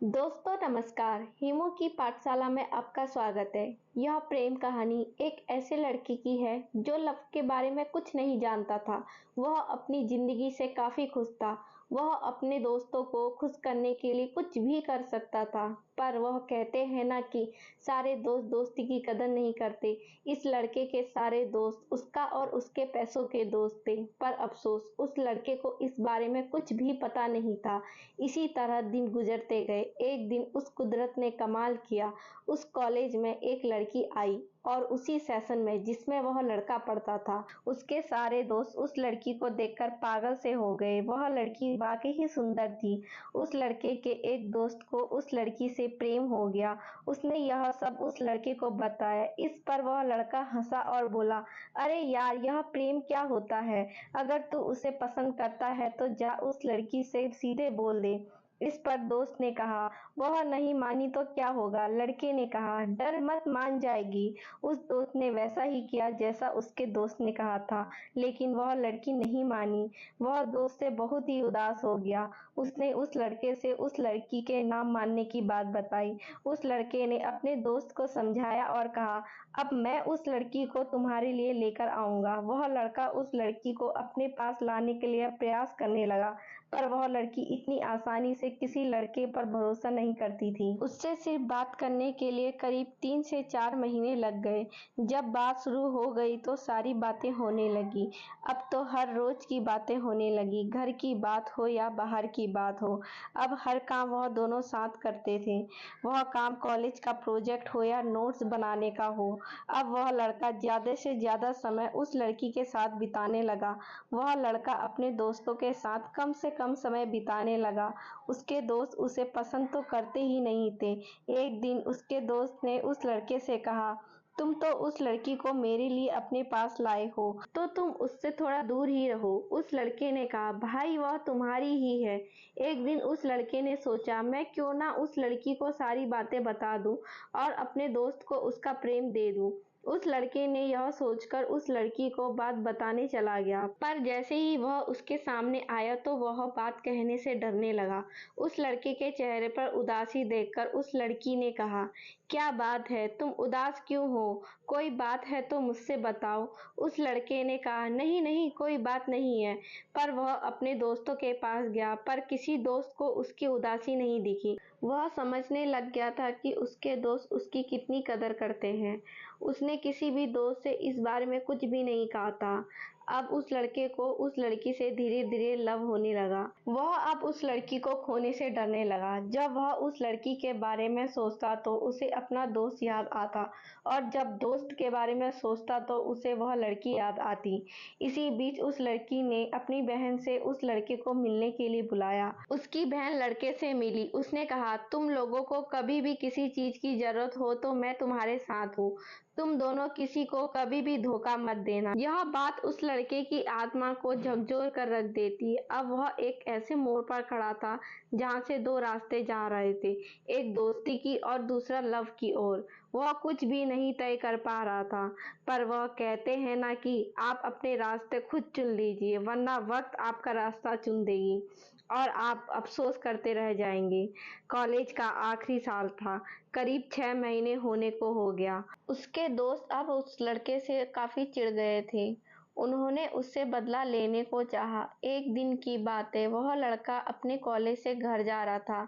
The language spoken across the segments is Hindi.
दोस्तों नमस्कार, हिमू की पाठशाला में आपका स्वागत है। यह प्रेम कहानी एक ऐसे लड़के की है जो लव के बारे में कुछ नहीं जानता था। वह अपनी जिंदगी से काफी खुश था। वह अपने दोस्तों को खुश करने के लिए कुछ भी कर सकता था, पर वह कहते हैं ना कि सारे दोस्त दोस्ती की कदर नहीं करते। इस लड़के के सारे दोस्त उसका और उसके पैसों के दोस्त थे, पर अफसोस उस लड़के को इस बारे में कुछ भी पता नहीं था। इसी तरह दिन गुजरते गए। एक दिन उस कुदरत ने कमाल किया। उस कॉलेज में एक लड़की आई और उसी सेशन में जिसमें वह लड़का पढ़ता था, उसके सारे दोस्त उस लड़की को देखकर पागल से हो गए। वह लड़की वाकई ही सुंदर थी। उस लड़के के एक दोस्त को उस लड़की से प्रेम हो गया। उसने यह सब उस लड़के को बताया। इस पर वह लड़का हंसा और बोला, अरे यार, यह प्रेम क्या होता है? अगर तू उसे पसंद करता है तो जा उस लड़की से सीधे बोल दे। इस पर दोस्त ने कहा, वह नहीं मानी तो क्या होगा? लड़के ने कहा, डर मत, मान जाएगी। उस दोस्त ने वैसा ही किया जैसा उसके दोस्त ने कहा था, लेकिन वह लड़की नहीं मानी। वह दोस्त से बहुत ही उदास हो गया। उसने उस लड़के से उस लड़की के नाम मानने की बात बताई। उस लड़के ने अपने दोस्त को समझाया और कहा, अब मैं उस लड़की को तुम्हारे लिए लेकर आऊंगा। वह लड़का उस लड़की को अपने पास लाने के लिए प्रयास करने लगा, पर वह लड़की इतनी आसानी से किसी लड़के पर भरोसा नहीं करती थी। उससे सिर्फ बात करने के लिए करीब 3 से 4 महीने लग गए। जब बात शुरू हो गई तो सारी बातें होने लगी। अब तो हर रोज की बातें होने लगी, घर की बात हो या बाहर की बात हो। अब हर काम वह दोनों साथ करते थे। वह काम कॉलेज का प्रोजेक्ट हो या नोट्स बनाने का हो। अब वह लड़का ज्यादा से ज्यादा समय उस लड़की के साथ बिताने लगा। वह लड़का अपने दोस्तों के साथ कम से कम समय बिताने लगा। उसके दोस्त उसे पसंद तो करते ही नहीं थे। एक दिन उसके दोस्त ने उस लड़के से कहा, तुम तो उस लड़की को मेरे लिए अपने पास लाए हो, तो तुम उससे थोड़ा दूर ही रहो। उस लड़के ने कहा, भाई वह तुम्हारी ही है। एक दिन उस लड़के ने सोचा, मैं क्यों ना उस लड़की को सारी बातें बता दूं और अपने दोस्त को उसका प्रेम दे दूं। उस लड़के ने यह सोचकर उस लड़की को बात बताने चला गया, पर जैसे ही वह उसके सामने आया तो वह बात कहने से डरने लगा। उस लड़के के चेहरे पर उदासी देखकर उस लड़की ने कहा, क्या बात है, तुम उदास क्यों हो? कोई बात है तो मुझसे बताओ। उस लड़के ने कहा, नहीं नहीं, कोई बात नहीं है। पर वह अपने दोस्तों के पास गया, पर किसी दोस्त को उसकी उदासी नहीं दिखी। वह समझने लग गया था कि उसके दोस्त उसकी कितनी कदर करते हैं। उसने किसी भी दोस्त से इस बारे में कुछ भी नहीं कहा था। अब उस लड़के को उस लड़की से धीरे धीरे लव होने लगा। वह अब उस लड़की को खोने से डरने लगा। जब वह उस लड़की के बारे में सोचता तो उसे अपना दोस्त याद आता, और जब दोस्त के बारे में सोचता तो उसे वह लड़की याद आती। इसी बीच उस लड़की ने अपनी बहन से उस लड़के को मिलने के लिए बुलाया। उसकी बहन लड़के से मिली। उसने कहा, तुम लोगों को कभी भी किसी चीज की जरूरत हो तो मैं तुम्हारे साथ हूँ। तुम दोनों किसी को कभी भी धोखा मत देना। यह बात उस लड़के की आत्मा को झकझोर कर रख देती। अब वह एक ऐसे मोड़ पर खड़ा था जहां से दो रास्ते जा रहे थे, एक दोस्ती की और दूसरा लव की ओर। वह कुछ भी नहीं तय कर पा रहा था, पर वह कहते हैं ना कि आप अपने रास्ते खुद चुन लीजिए, वरना वक्त आपका रास्ता चुन देगी और आप अफसोस करते रह जाएंगे। कॉलेज का आखिरी साल था। करीब 6 महीने होने को हो गया। उसके दोस्त अब उस लड़के से काफी चिढ़ गए थे। उन्होंने उससे बदला लेने को चाहा। एक दिन की बात है, वह लड़का अपने कॉलेज से घर जा रहा था।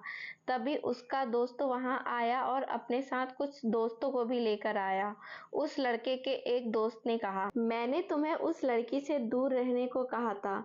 तभी उसका दोस्त वहां आया और अपने साथ कुछ दोस्तों को भी लेकर आया। उस लड़के के एक दोस्त ने कहा, मैंने तुम्हें उस लड़की से दूर रहने को कहा था,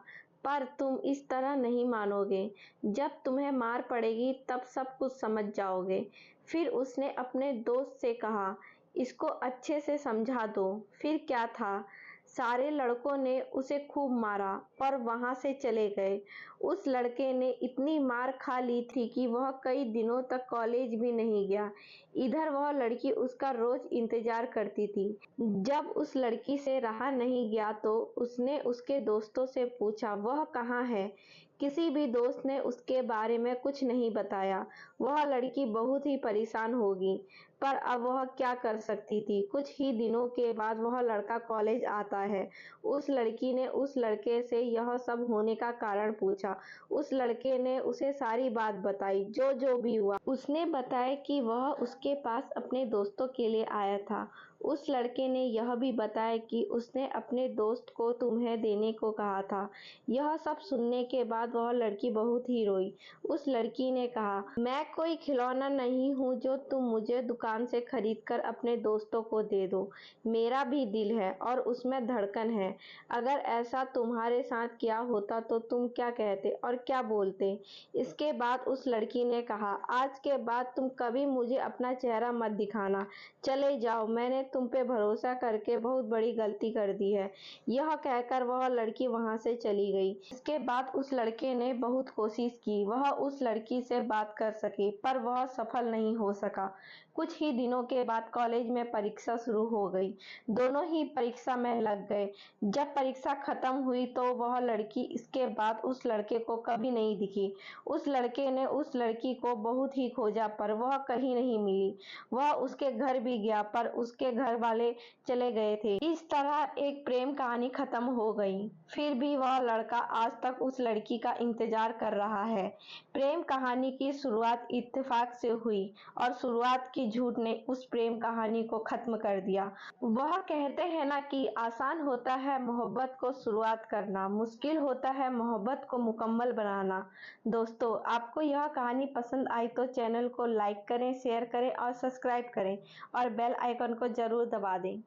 पर तुम इस तरह नहीं मानोगे। जब तुम्हें मार पड़ेगी तब सब कुछ समझ जाओगे। फिर उसने अपने दोस्त से कहा, इसको अच्छे से समझा दो। फिर क्या था, सारे लड़कों ने उसे खूब मारा और वहां से चले गए। उस लड़के ने इतनी मार खा ली थी कि वह कई दिनों तक कॉलेज भी नहीं गया। इधर वह लड़की उसका रोज इंतजार करती थी। जब उस लड़की से रहा नहीं गया तो उसने उसके दोस्तों से पूछा, वह कहाँ है? किसी भी दोस्त ने उसके बारे में कुछ नहीं बताया। वह लड़की बहुत ही परेशान होगी, पर अब वह क्या कर सकती थी। कुछ ही दिनों के बाद वह लड़का कॉलेज आता है। उस लड़की ने उस लड़के से यह सब होने का कारण पूछा। उस लड़के ने उसे सारी बात बताई, जो जो भी हुआ। उसने बताया कि वह उसके पास अपने दोस्तों के लिए आया था। उस लड़के ने यह भी बताया कि उसने अपने दोस्त को तुम्हें देने को कहा था। यह सब सुनने के बाद वह लड़की बहुत ही रोई। उस लड़की ने कहा, मैं कोई खिलौना नहीं हूँ जो तुम मुझे दुकान से खरीद कर अपने दोस्तों को दे दो। मेरा भी दिल है और उसमें धड़कन है। अगर ऐसा तुम्हारे साथ किया होता तो तुम क्या कहते और क्या बोलते। इसके बाद उस लड़की ने कहा, आज के बाद तुम कभी मुझे अपना चेहरा मत दिखाना। चले जाओ, मैंने तुम पे भरोसा करके बहुत बड़ी गलती कर दी है। यह कहकर वह लड़की वहां से चली गई। इसके बाद उस लड़के ने बहुत कोशिश की वह उस लड़की से बात कर सके, पर वह सफल नहीं हो सका। कुछ ही दिनों के बाद कॉलेज में परीक्षा शुरू हो गई। दोनों ही परीक्षा में लग गए। जब परीक्षा खत्म हुई तो वह लड़की इसके बाद उस लड़के को कभी नहीं दिखी। उस लड़के ने उस लड़की को बहुत ही खोजा, पर वह कहीं नहीं मिली। वह उसके घर भी गया, पर उसके घर वाले चले गए थे। इस तरह एक प्रेम कहानी खत्म हो गई। फिर भी वह लड़का आज तक उस लड़की का इंतजार कर रहा है। प्रेम कहानी की शुरुआत इत्तेफाक से हुई और शुरुआत की झूठ ने उस प्रेम कहानी को खत्म कर दिया। वह कहते हैं ना कि आसान होता है मोहब्बत को शुरुआत करना, मुश्किल होता है मोहब्बत को मुकम्मल बनाना। दोस्तों, आपको यह कहानी पसंद आई तो चैनल को लाइक करें, शेयर करें और सब्सक्राइब करें और बेल आइकन को जरूर दबा दें।